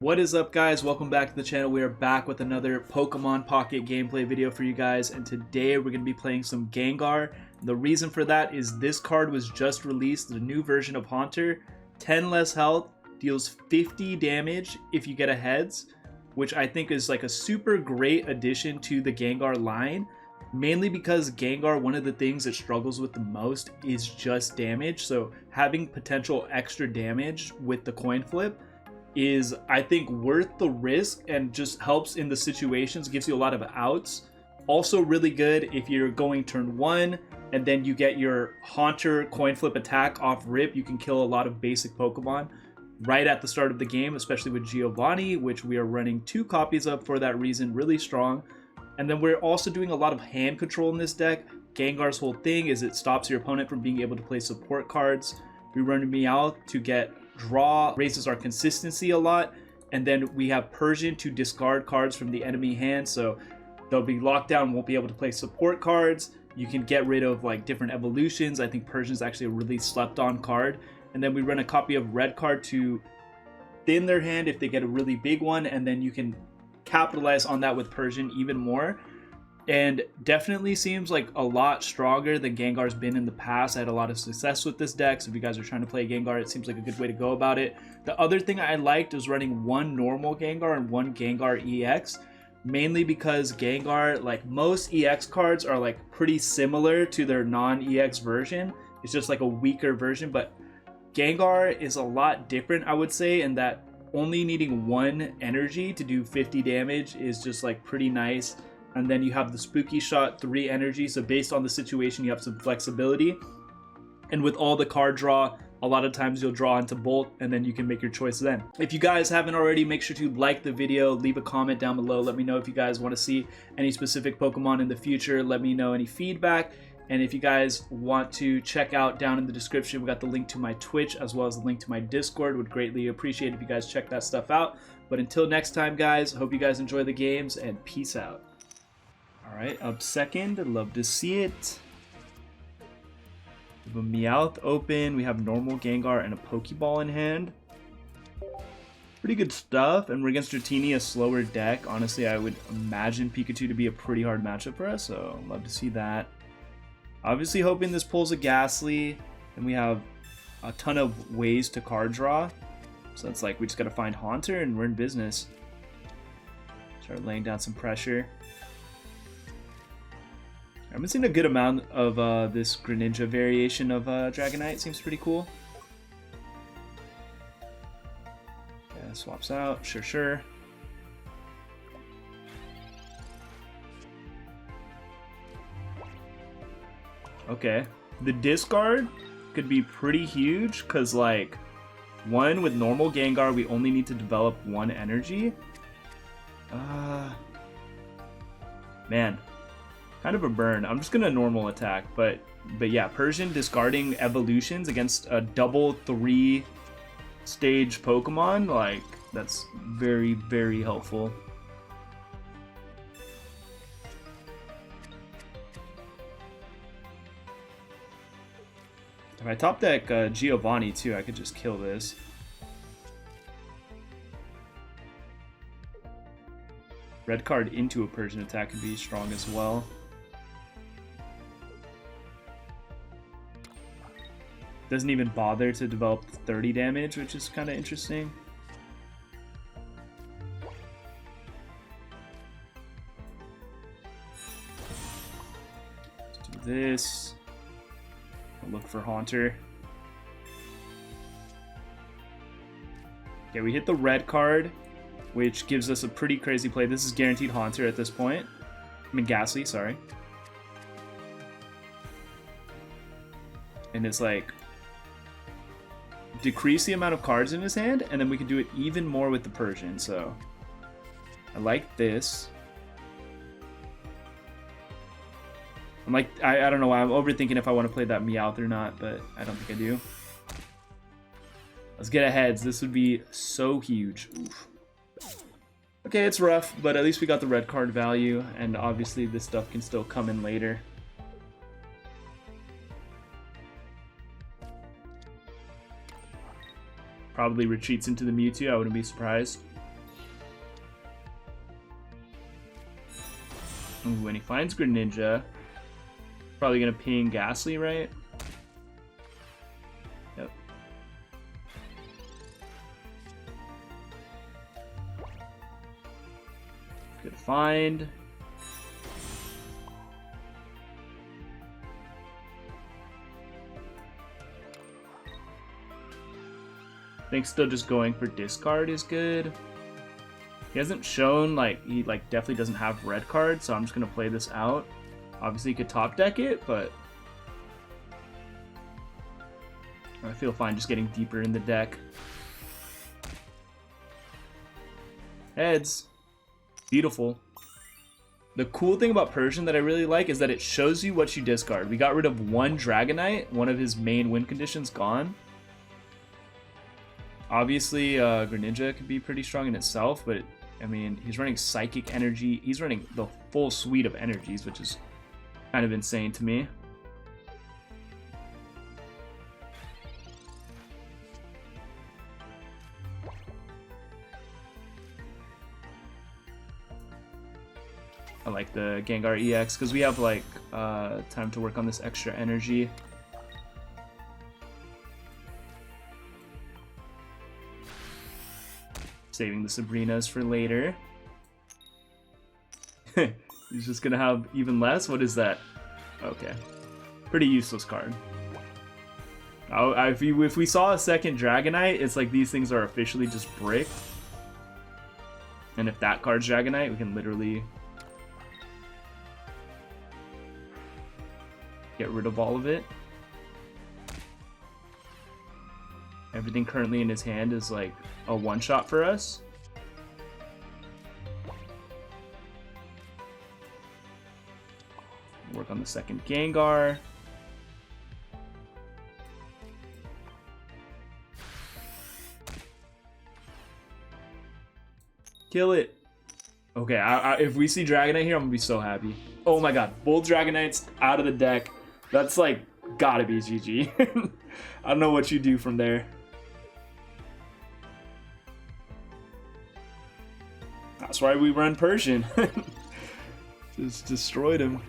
What is up, guys? Welcome back to the channel. We are back with another Pokemon Pocket gameplay video for you guys, and today we're going to be playing some Gengar. The reason for that is this card was just released, the new version of Haunter. 10 less health, deals 50 damage if you get a heads, which I think is like a super great addition to the Gengar line. Mainly because Gengar, one of the things it struggles with the most is just damage, so having potential extra damage with the coin flip is, I think, worth the risk and just helps in the situations, gives you a lot of outs. Also really good if you're going turn 1 and then you get your Haunter coin flip attack off rip. You can kill a lot of basic Pokemon right at the start of the game, especially with Giovanni, which we are running 2 copies of for that reason, really strong. And then we're also doing a lot of hand control in this deck. Gengar's whole thing is it stops your opponent from being able to play support cards. We run Meowth to get draw, raises our consistency a lot, and then we have Persian to discard cards from the enemy hand, so they'll be locked down, won't be able to play support cards. You can get rid of like different evolutions. I think Persian's actually a really slept on card. And then we run a copy of red card to thin their hand if they get a really big one, and then you can capitalize on that with Persian even more. And definitely seems like a lot stronger than Gengar's been in the past. I had a lot of success with this deck, so if you guys are trying to play Gengar, it seems like a good way to go about it. The other thing I liked was running one normal Gengar and one Gengar EX, mainly because Gengar, like most EX cards, are like pretty similar to their non-EX version. It's just like a weaker version, but Gengar is a lot different, I would say, in that only needing 1 energy to do 50 damage is just like pretty nice. And then you have the Spooky Shot, 3 energy, so based on the situation you have some flexibility. And with all the card draw, a lot of times you'll draw into Bolt and then you can make your choice then. If you guys haven't already, make sure to like the video, leave a comment down below, let me know if you guys want to see any specific Pokemon in the future, let me know any feedback. And if you guys want to check out down in the description, we got the link to my Twitch as well as the link to my Discord. Would greatly appreciate if you guys check that stuff out. But until next time, guys, hope you guys enjoy the games and peace out. Alright, up second, love to see it. We have a Meowth open, we have normal Gengar and a Pokeball in hand. Pretty good stuff, and we're against Dratini, a slower deck. Honestly, I would imagine Pikachu to be a pretty hard matchup for us, so love to see that. Obviously hoping this pulls a Ghastly, and we have a ton of ways to card draw. So it's like we just gotta find Haunter and we're in business. Start laying down some pressure. I've been seeing a good amount of this Greninja variation of Dragonite. Seems pretty cool. Yeah, swaps out. Sure. Okay. The discard could be pretty huge because, like, one, with normal Gengar, we only need to develop 1 energy. Man. Kind of a burn. I'm just gonna normal attack, but yeah, Persian discarding evolutions against a double 3 stage Pokemon, like, that's very, very helpful. If I top deck Giovanni too, I could just kill this. Red card into a Persian attack could be strong as well. Doesn't even bother to develop 30 damage, which is kind of interesting. Let's do this. I'll look for Haunter. Okay, we hit the red card, which gives us a pretty crazy play. This is guaranteed Haunter at this point. I mean Ghastly, sorry. And it's like decrease the amount of cards in his hand, and then we can do it even more with the Persian, so I like this. I'm like, I don't know why I'm overthinking if I want to play that Meowth or not, but I don't think I do. Let's get a heads. This would be so huge. Oof. Okay, it's rough, but at least we got the red card value, and obviously this stuff can still come in later. Probably retreats into the Mewtwo, I wouldn't be surprised. Ooh, when he finds Greninja, probably gonna ping Ghastly, right? Yep. Good find. I think still just going for discard is good. He hasn't shown, like, he like definitely doesn't have red cards, so I'm just gonna play this out. Obviously, he could top deck it, but I feel fine just getting deeper in the deck. Heads. Beautiful. The cool thing about Persian that I really like is that it shows you what you discard. We got rid of one Dragonite, one of his main win conditions gone. Obviously, Greninja can be pretty strong in itself, but I mean, he's running Psychic Energy. He's running the full suite of energies, which is kind of insane to me. I like the Gengar EX because we have like time to work on this extra energy. Saving the Sabrinas for later. He's just gonna have even less? What is that? Okay. Pretty useless card. If we saw a second Dragonite, it's like these things are officially just bricked. And if that card's Dragonite, we can literally get rid of all of it. Everything currently in his hand is like a one-shot for us. Work on the second Gengar. Kill it. Okay, if we see Dragonite here, I'm gonna be so happy. Oh my god, both Dragonites out of the deck. That's like gotta be GG. I don't know what you do from there. That's why we run Persian. Just destroyed him.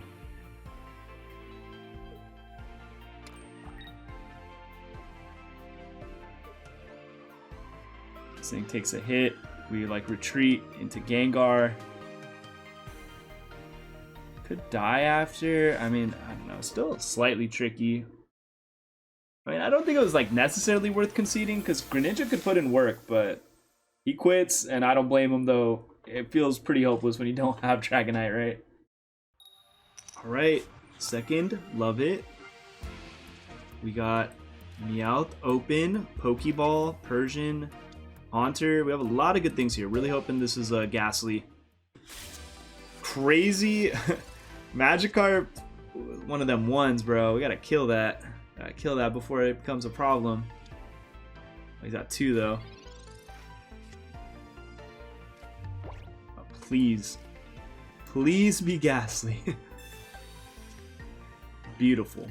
This thing takes a hit. We like retreat into Gengar. Could die after. I mean, I don't know. Still slightly tricky. I mean, I don't think it was like necessarily worth conceding because Greninja could put in work, but he quits, and I don't blame him though. It feels pretty hopeless when you don't have Dragonite, right? Alright, second, love it. We got Meowth open, Pokeball, Persian, Haunter. We have a lot of good things here. Really hoping this is a Ghastly. Crazy Magikarp, one of them ones, bro. We gotta kill that. Gotta kill that before it becomes a problem. He's got two though. Oh, please. Please be Ghastly. Beautiful.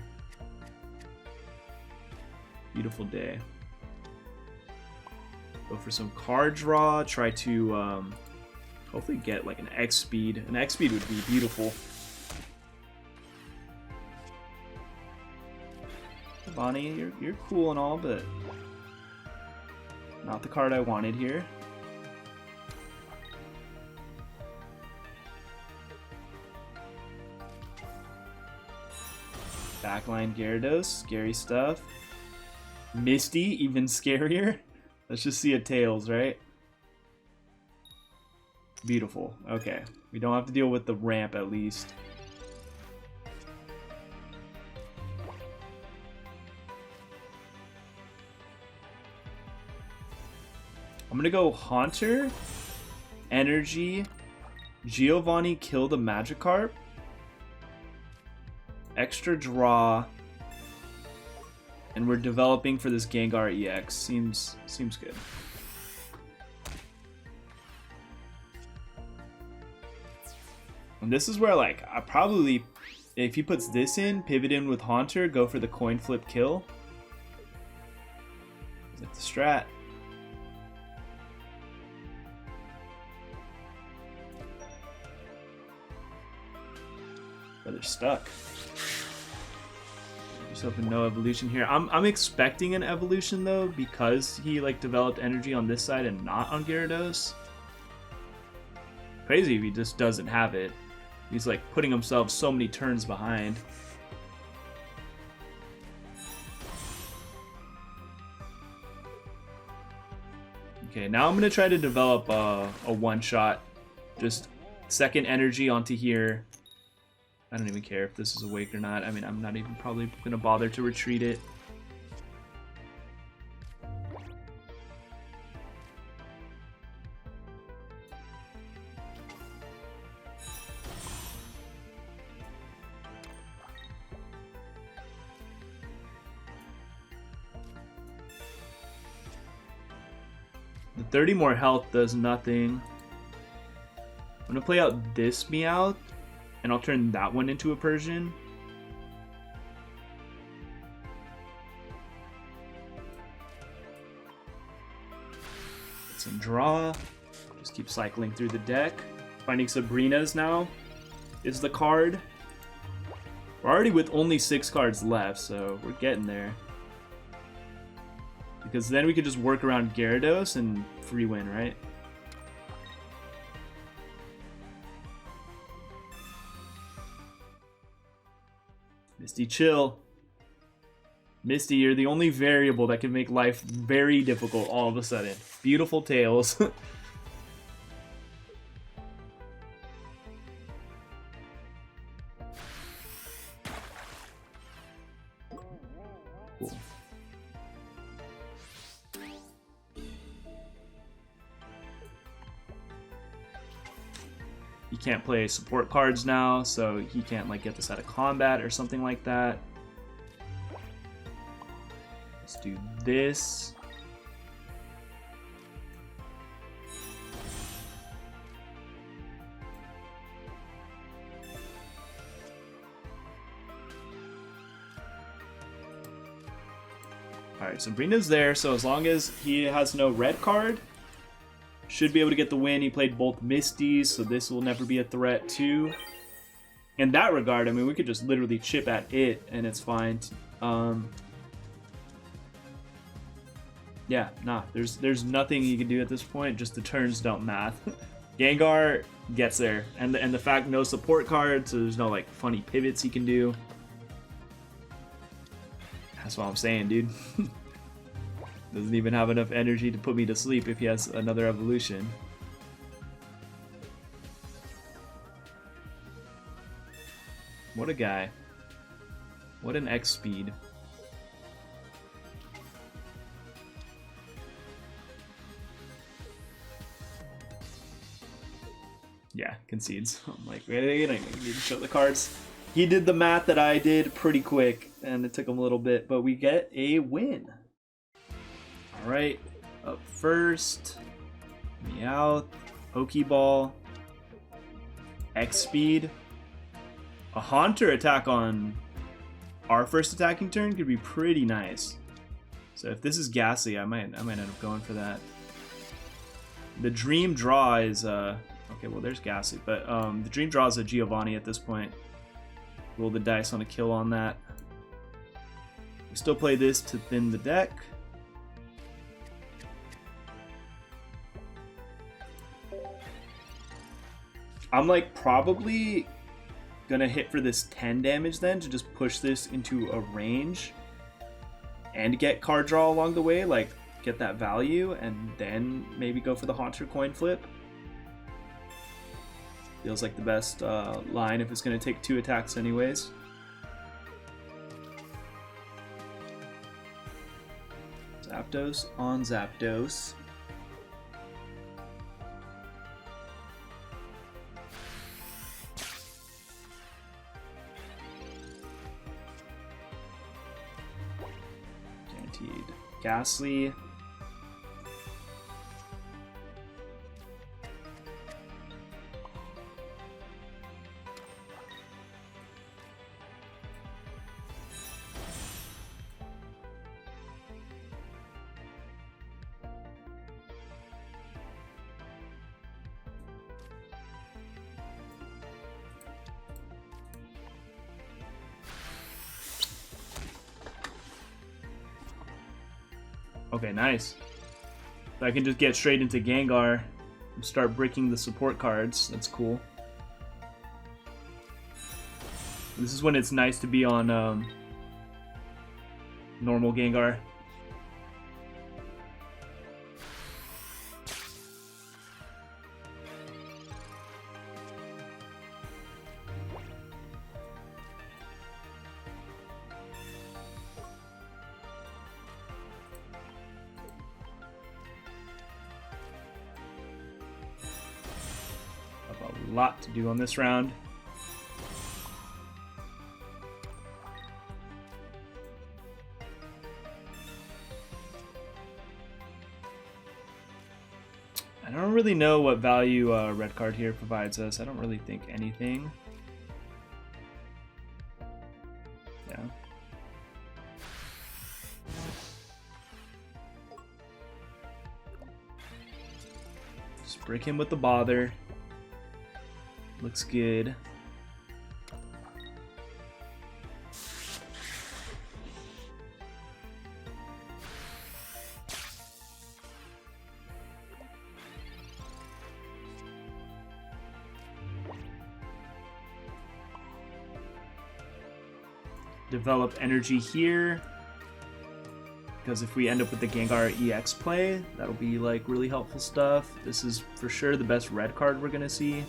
Beautiful day. Go for some card draw. Try to hopefully get like an X speed. An X speed would be beautiful. Bonnie, you're cool and all, but not the card I wanted here. Backline Gyarados, scary stuff. Misty, even scarier. Let's just see a Tails, right? Beautiful. Okay. We don't have to deal with the ramp at least. I'm gonna go Haunter, Energy, Giovanni kill the Magikarp, extra draw, and we're developing for this Gengar EX. Seems good. And this is where like I probably, if he puts this in, pivot in with Haunter, go for the coin flip kill. Is that the strat? Oh, they're stuck. Just hoping no evolution here. I'm expecting an evolution though, because he like developed energy on this side and not on Gyarados. Crazy if he just doesn't have it. He's like putting himself so many turns behind. Okay, now I'm gonna try to develop a one-shot. Just second energy onto here. I don't even care if this is awake or not. I mean, I'm not even probably gonna bother to retreat it. The 30 more health does nothing. I'm gonna play out this Meowth, and I'll turn that one into a Persian. Get some draw. Just keep cycling through the deck. Finding Sabrina's now is the card. We're already with only 6 cards left, so we're getting there. Because then we could just work around Gyarados and free win, right? Misty, chill. Misty, you're the only variable that can make life very difficult all of a sudden. Beautiful tails. Cool. He can't play support cards now, so he can't like get this out of combat or something like that. Let's do this. Alright, Sabrina's there, so as long as he has no red card, should be able to get the win. He played both Misties, so this will never be a threat too. In that regard, I mean, we could just literally chip at it and it's fine. Yeah, nah, there's nothing you can do at this point, just the turns don't math. Gengar gets there, and the fact no support cards, so there's no like funny pivots he can do. That's what I'm saying, dude. Doesn't even have enough energy to put me to sleep if he has another evolution. What a guy. What an X speed. Yeah, concedes. I'm like, wait, I don't even need to show the cards. He did the math that I did pretty quick, and it took him a little bit, but we get a win. Alright, up first, Meowth, Pokeball, X-Speed. A Haunter attack on our first attacking turn could be pretty nice. So if this is Ghastly, I might end up going for that. The Dream Draw is, okay, well there's Ghastly, but the Dream Draw is a Giovanni at this point. Roll the dice on a kill on that. We still play this to thin the deck. I'm like probably gonna hit for this 10 damage then to just push this into a range and get card draw along the way, like get that value, and then maybe go for the Haunter coin flip. Feels like the best line if it's gonna take 2 attacks anyways. Zapdos on Zapdos. Ghastly. Okay, nice. So I can just get straight into Gengar and start breaking the support cards. That's cool. This is when it's nice to be on normal Gengar. A lot to do on this round. I don't really know what value red card here provides us. I don't really think anything. Yeah. Just break him with the bother. Looks good. Develop energy here, because if we end up with the Gengar EX play, that'll be like really helpful stuff. This is for sure the best red card we're gonna see.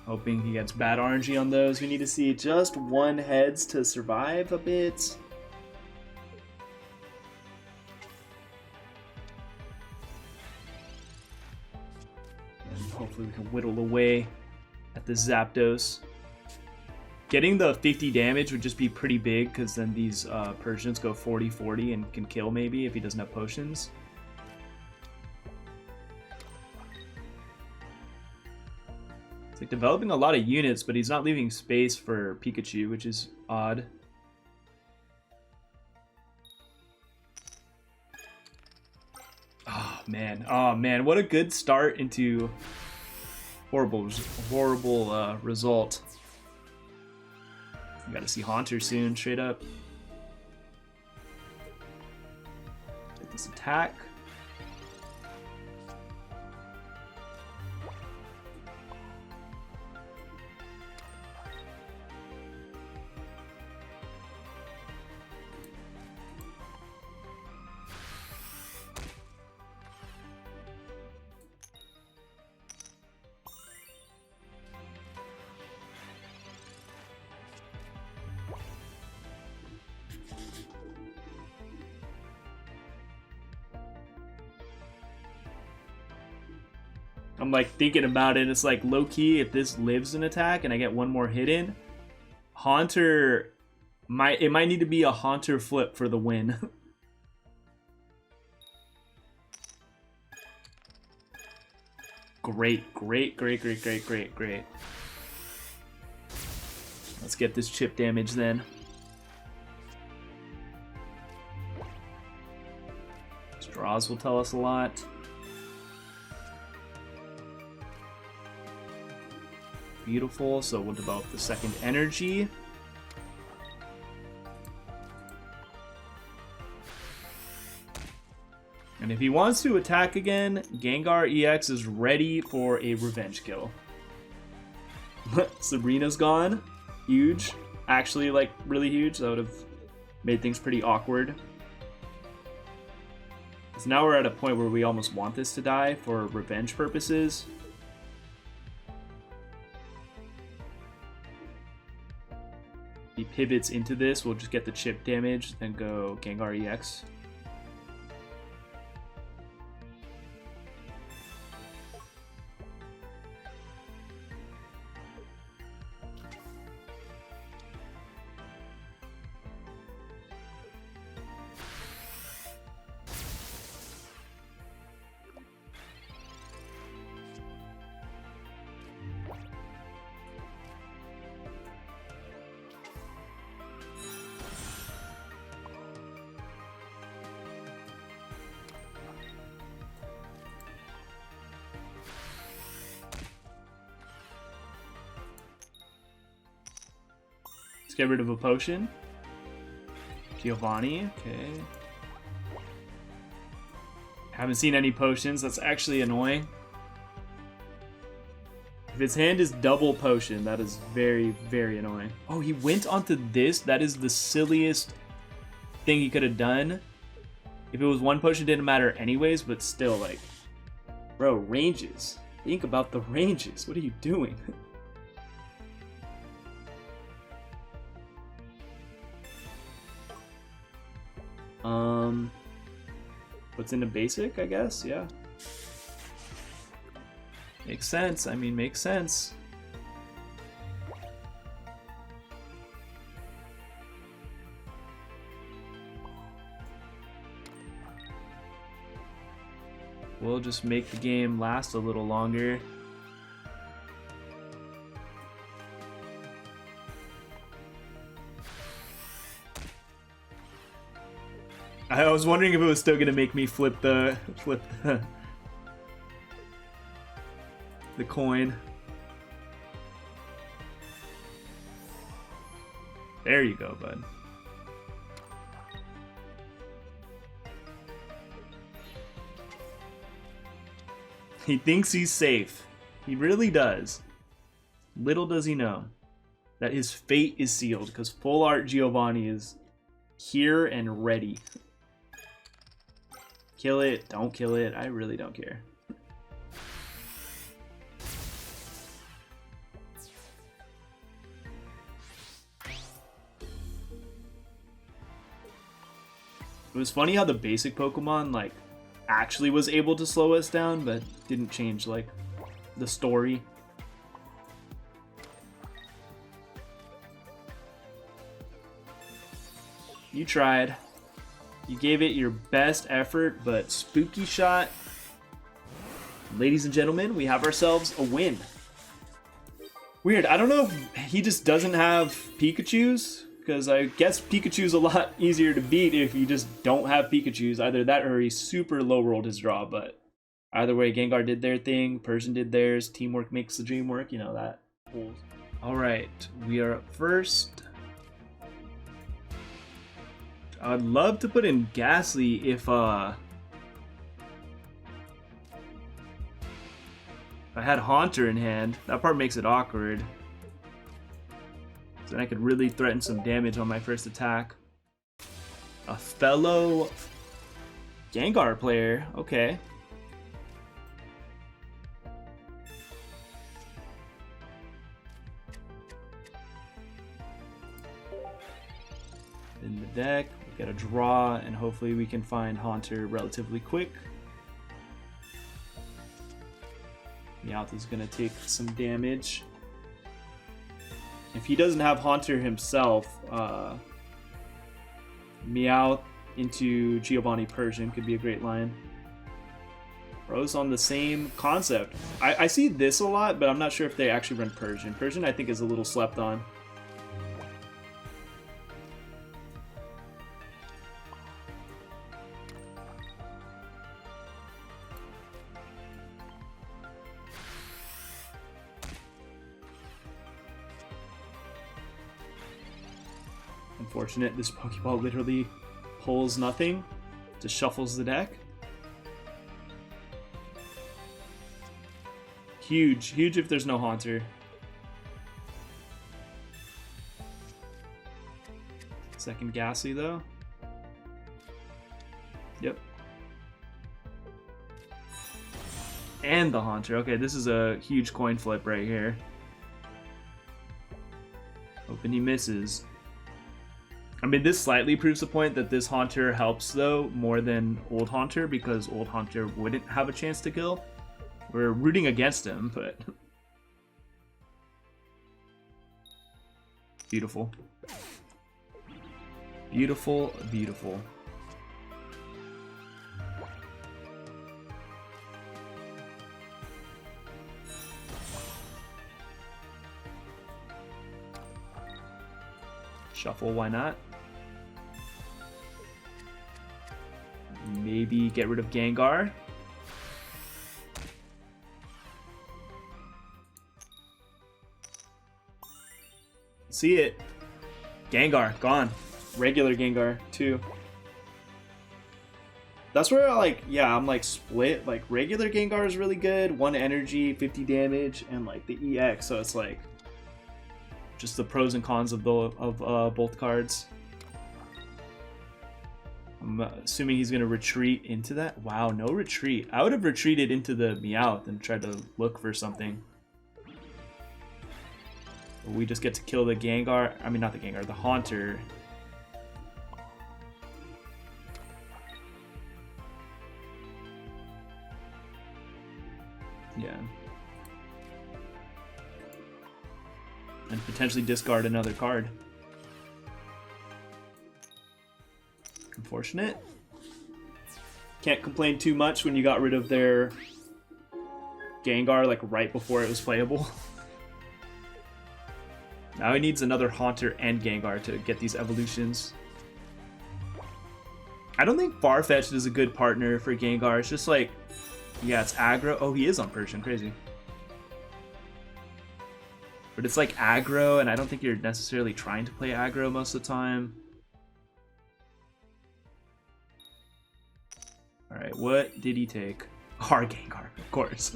Hoping he gets bad RNG on those. We need to see just one heads to survive a bit. And hopefully we can whittle away at the Zapdos. Getting the 50 damage would just be pretty big, because then these Persians go 40-40 and can kill maybe if he doesn't have potions. It's like developing a lot of units, but he's not leaving space for Pikachu, which is odd. Oh man, what a good start into horrible result. You gotta see Haunter soon, straight up. Take this attack. I'm like thinking about it. It's like low key, if this lives an attack and I get one more hit in, Haunter might need to be a Haunter flip for the win. Great. Let's get this chip damage then. Straws will tell us a lot. Beautiful, so we'll develop the second energy. And if he wants to attack again, Gengar EX is ready for a revenge kill. Sabrina's gone. Huge. Actually, like, really huge. That would have made things pretty awkward. So now we're at a point where we almost want this to die for revenge purposes. He pivots into this, we'll just get the chip damage, then go Gengar EX. get rid of a potion. Giovanni, okay. Haven't seen any potions. That's actually annoying. If his hand is double potion, that is very, very annoying. Oh, he went onto this? That is the silliest thing he could have done. If it was one potion, it didn't matter anyways, but still, like, bro, ranges. Think about the ranges. What are you doing? What's in the basic, I guess? Yeah. Makes sense. I mean, makes sense. We'll just make the game last a little longer. I was wondering if it was still gonna make me flip the the coin. There you go, bud. He thinks he's safe. He really does. Little does he know that his fate is sealed, because full art Giovanni is here and ready. Kill it, don't kill it, I really don't care. It was funny how the basic Pokemon, like, actually was able to slow us down, but didn't change, like, the story. You tried. You gave it your best effort, but Spooky Shot. Ladies and gentlemen, we have ourselves a win. Weird, I don't know if he just doesn't have Pikachus, because I guess Pikachu's a lot easier to beat if you just don't have Pikachus. Either that or he super low rolled his draw, but either way, Gengar did their thing, Persian did theirs, teamwork makes the dream work, you know that. Alright, we are up first. I'd love to put in Ghastly if I had Haunter in hand. That part makes it awkward. So then I could really threaten some damage on my first attack. A fellow Gengar player, okay. In the deck, we get a draw, and hopefully we can find Haunter relatively quick. Meowth is going to take some damage. If he doesn't have Haunter himself, Meowth into Giovanni Persian could be a great line. Bro's on the same concept. I see this a lot, but I'm not sure if they actually run Persian. Persian, I think, is a little slept on. Unfortunate, this Pokeball literally pulls nothing, just shuffles the deck. Huge if there's no Haunter. Second Ghastly though. Yep. And the Haunter. Okay, this is a huge coin flip right here. Hoping he misses. I mean, this slightly proves the point that this Haunter helps, though, more than Old Haunter, because Old Haunter wouldn't have a chance to kill. We're rooting against him, but... Beautiful. Beautiful, beautiful. Shuffle, why not? Maybe get rid of Gengar. See it. Gengar, gone. Regular Gengar, too. That's where, like, yeah, I'm, like, split. Like, regular Gengar is really good. 1 energy, 50 damage, and, like, the EX. So it's, like, just the pros and cons of both cards. I'm assuming he's going to retreat into that. Wow, no retreat. I would have retreated into the Meowth and tried to look for something. But we just get to kill the Gengar. I mean, not the Gengar, the Haunter. Yeah. And potentially discard another card. Unfortunate. Can't complain too much when you got rid of their Gengar like right before it was playable. Now he needs another Haunter and Gengar to get these evolutions. I don't think Farfetch'd is a good partner for Gengar. It's just like, yeah, it's aggro. Oh, he is on Persian. Crazy. But it's like aggro, and I don't think you're necessarily trying to play aggro most of the time. Alright, what did he take? Our Gengar, of course.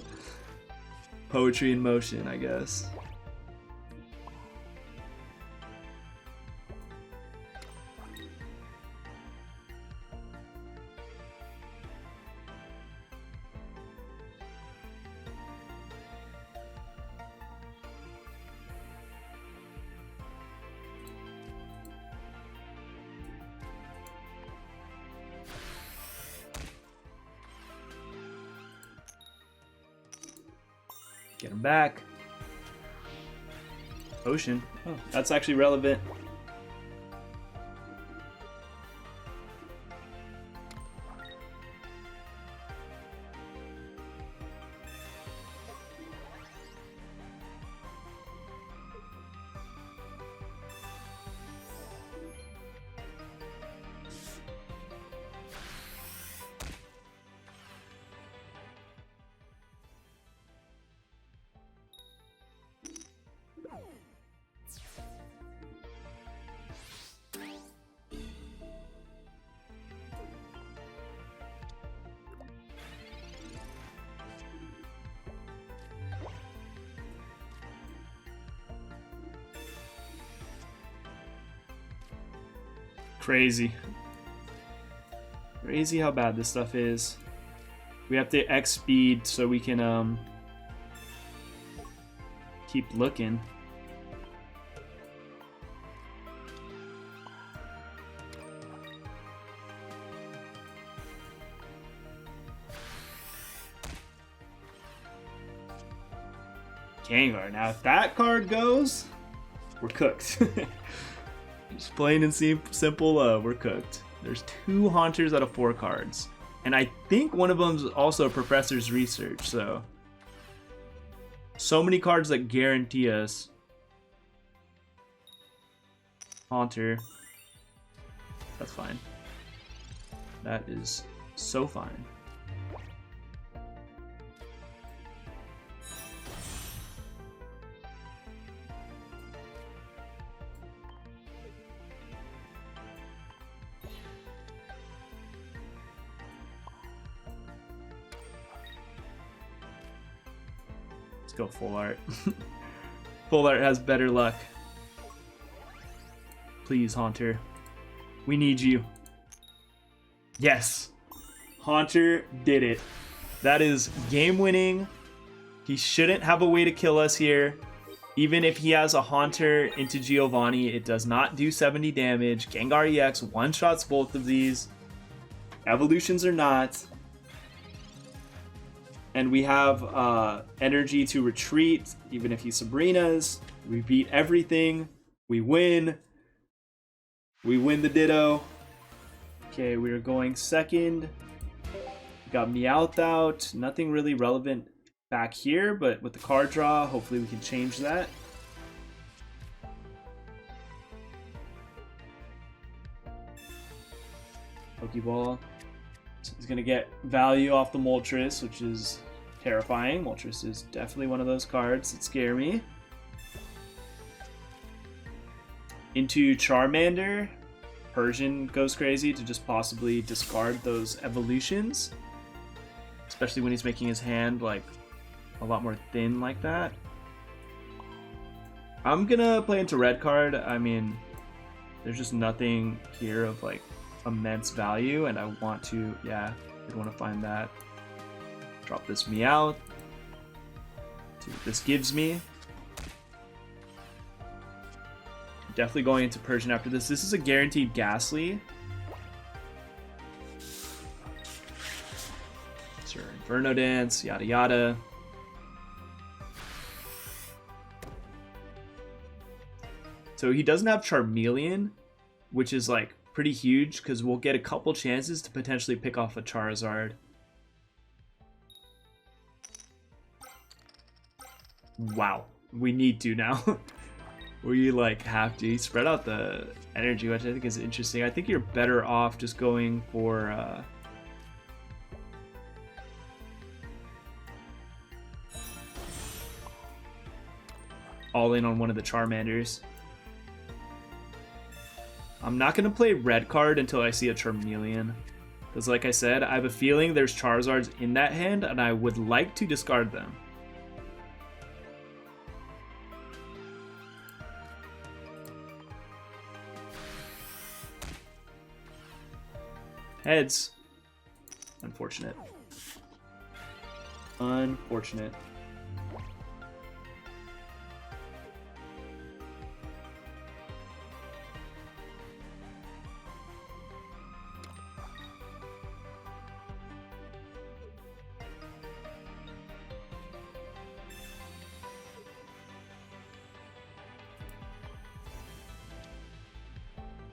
Poetry in motion, I guess. Get him back. Ocean. Oh, that's actually relevant. Crazy. Crazy how bad this stuff is. We have to X speed so we can keep looking. Gengar. Now if that card goes, we're cooked. Just plain and simple, we're cooked. There's 2 Haunters out of 4 cards. And I think one of them is also a Professor's Research, so many cards that guarantee us. Haunter. That's fine. That is so fine. Go full art. Full art has better luck. Please, Haunter. We need you. Yes. Haunter did it. That is game winning. He shouldn't have a way to kill us here. Even if he has a Haunter into Giovanni, it does not do 70 damage. Gengar EX one-shots both of these. Evolutions or not. And we have energy to retreat, even if he Sabrina's. We beat everything. We win. We win the Ditto. Okay, we are going second. We got Meowth out. Nothing really relevant back here, but with the card draw, hopefully we can change that. Pokeball. He's going to get value off the Moltres, which is terrifying. Moltres is definitely one of those cards that scare me. Into Charmander. Persian goes crazy to just possibly discard those evolutions. Especially when he's making his hand like a lot more thin like that. I'm gonna play into red card. I mean, there's just nothing here of like immense value, and I want to, yeah, I want to find that. Drop this Meowth. See what this gives me. Definitely going into Persian after this. This is a guaranteed Ghastly. Sure, Inferno Dance, yada yada. So he doesn't have Charmeleon, which is like pretty huge because we'll get a couple chances to potentially pick off a Charizard. Wow, we need to now. We like have to spread out the energy, which I think is interesting. I think you're better off just going for all in on one of the Charmanders. I'm not going to play red card until I see a Charmeleon. Because like I said, I have a feeling there's Charizards in that hand, and I would like to discard them. Heads. Unfortunate. Unfortunate.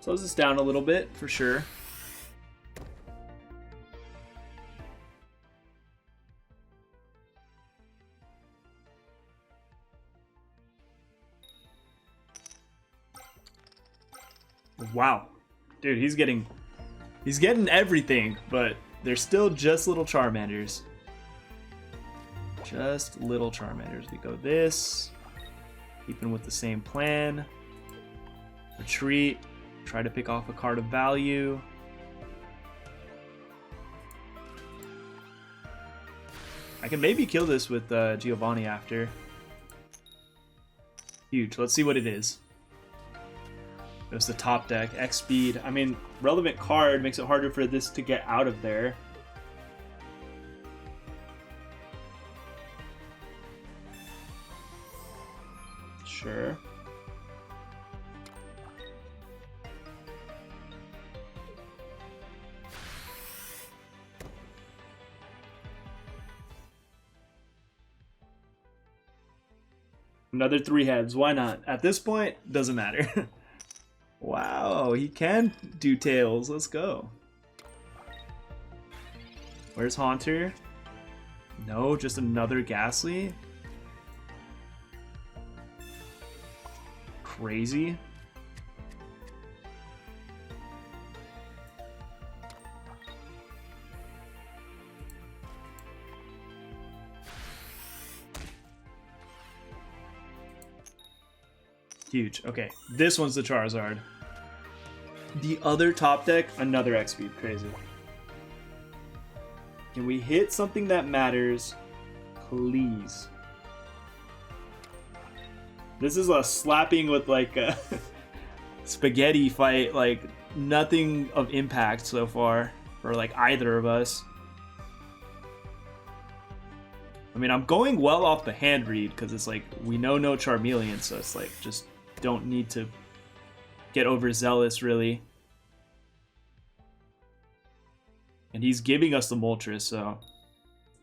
Slows us down a little bit, for sure. Wow. Dude, he's getting everything, but they're still just little Charmanders. Just little Charmanders. We go this. Keeping with the same plan. Retreat. Try to pick off a card of value. I can maybe kill this with Giovanni after. Huge. Let's see what it is. It was the top deck. X speed. I mean, relevant card makes it harder for this to get out of there. Sure. Another 3 heads. Why not? At this point, doesn't matter. Wow, he can do tails. Let's go. Where's Haunter? No, just another Ghastly. Crazy. Huge. Okay, this one's the Charizard. The other top deck, another X speed. Crazy. Can we hit something that matters, please? This is a slapping with like a spaghetti fight, like nothing of impact so far for like either of us. I mean, I'm going well off the hand read because it's like we know no Charmeleon, so it's like just don't need to get overzealous really. And he's giving us the Moltres, so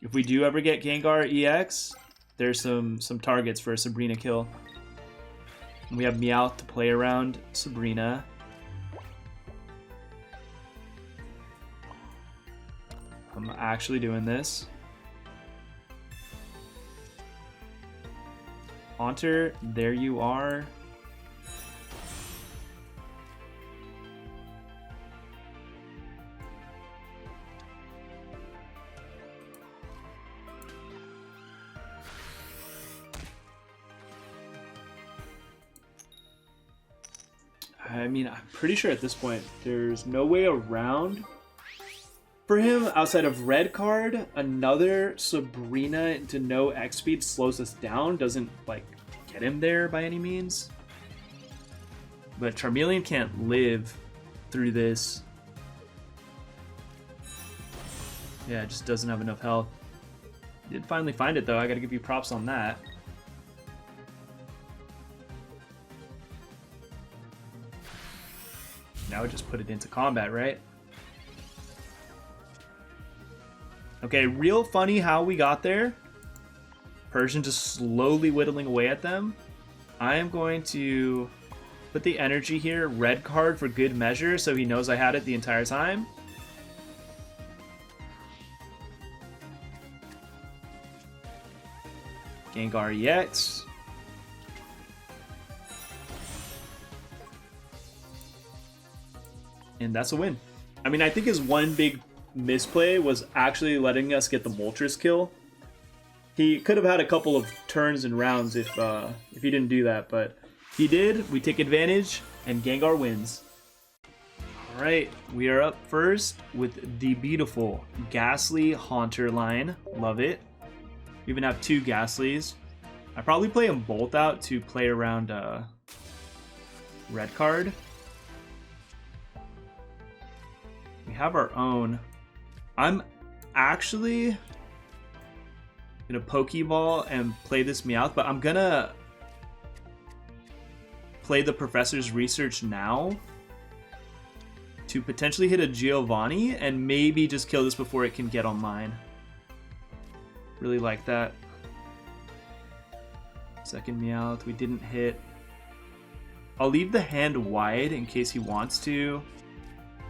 if we do ever get Gengar EX, there's some targets for a Sabrina kill. And we have Meowth to play around Sabrina. I'm actually doing this. Haunter, there you are. I mean, I'm pretty sure at this point there's no way around for him outside of red card. Another Sabrina into no X speed slows us down, doesn't like get him there by any means. But Charmeleon can't live through this. Yeah, it just doesn't have enough health. Did finally find it though, I gotta give you props on that. Now we just put it into combat, right? Okay, real funny how we got there. Persian just slowly whittling away at them. I am going to put the energy here, red card for good measure, so he knows I had it the entire time. Gengar EX. And that's a win. I mean, I think his one big misplay was actually letting us get the Moltres kill. He could have had a couple of turns and rounds if he didn't do that, but he did. We take advantage, and Gengar wins. All right, we are up first with the beautiful Ghastly Haunter line. Love it. We even have 2 Ghastlys. I probably play them both out to play around red card. We have our own. I'm actually gonna Pokeball and play this Meowth, but I'm gonna play the Professor's Research now to potentially hit a Giovanni and maybe just kill this before it can get online. Really like that. Second Meowth, we didn't hit. I'll leave the hand wide in case he wants to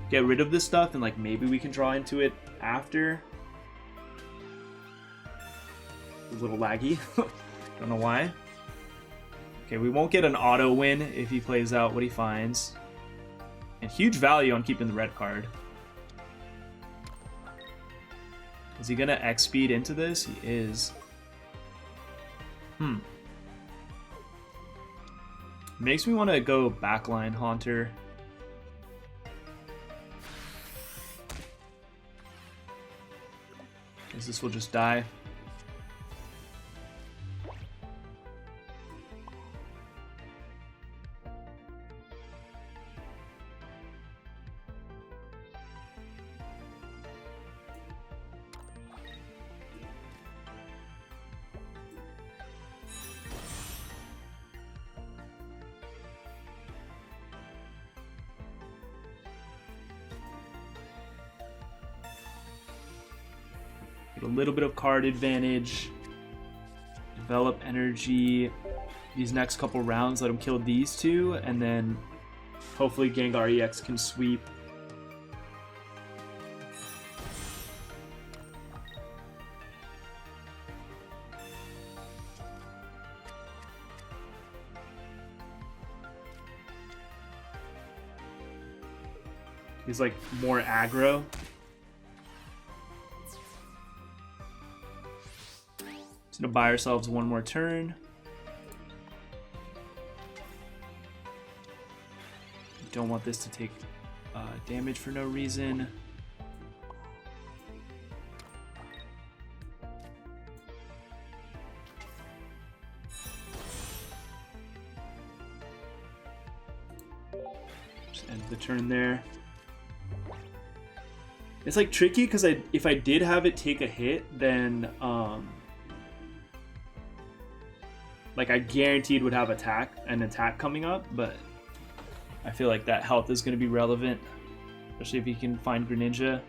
get rid of this stuff and like maybe we can draw into it after. A little laggy. Don't know why. Okay, we won't get an auto win if he plays out what he finds. And huge value on keeping the red card. Is he gonna X speed into this? He is. Makes me want to go backline Haunter. Because this will just die. Get a little bit of card advantage. Develop energy. These next couple rounds, let him kill these 2, and then hopefully Gengar EX can sweep. He's like more aggro. Just gonna buy ourselves one more turn. Don't want this to take damage for no reason. Just end the turn there. It's like tricky because if I did have it take a hit, then like I guaranteed would have an attack coming up, but I feel like that health is going to be relevant, especially if he can find Greninja.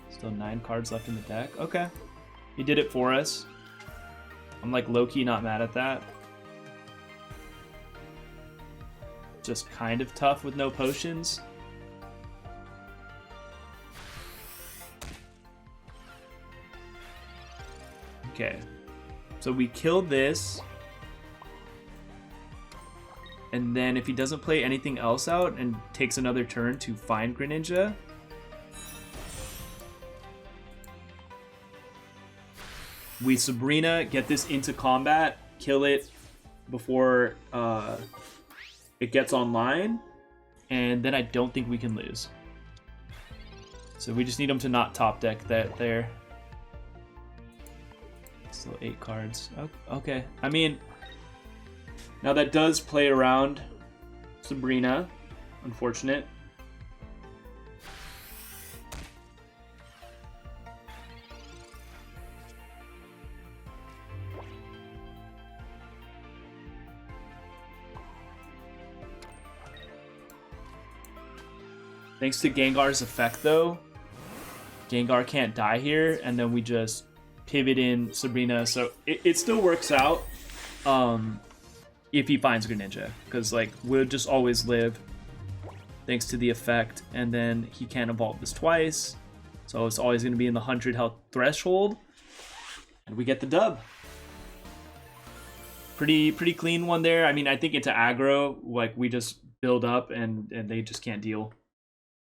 Still 9 cards left in the deck. Okay, he did it for us. I'm like low-key not mad at that. Just kind of tough with no potions. Okay, so we kill this, and then if he doesn't play anything else out and takes another turn to find Greninja, we Sabrina, get this into combat, kill it before it gets online, and then I don't think we can lose. So we just need him to not top deck that there. Still 8 cards. Okay. I mean, now that does play around Sabrina. Unfortunate. Thanks to Gengar's effect, though, Gengar can't die here, and then we just pivot in Sabrina, so it still works out if he finds Greninja, because like we'll just always live thanks to the effect, and then he can't evolve this twice, so it's always going to be in the 100 health threshold, and we get the dub. Pretty clean one there. I mean, I think into aggro, like we just build up and they just can't deal.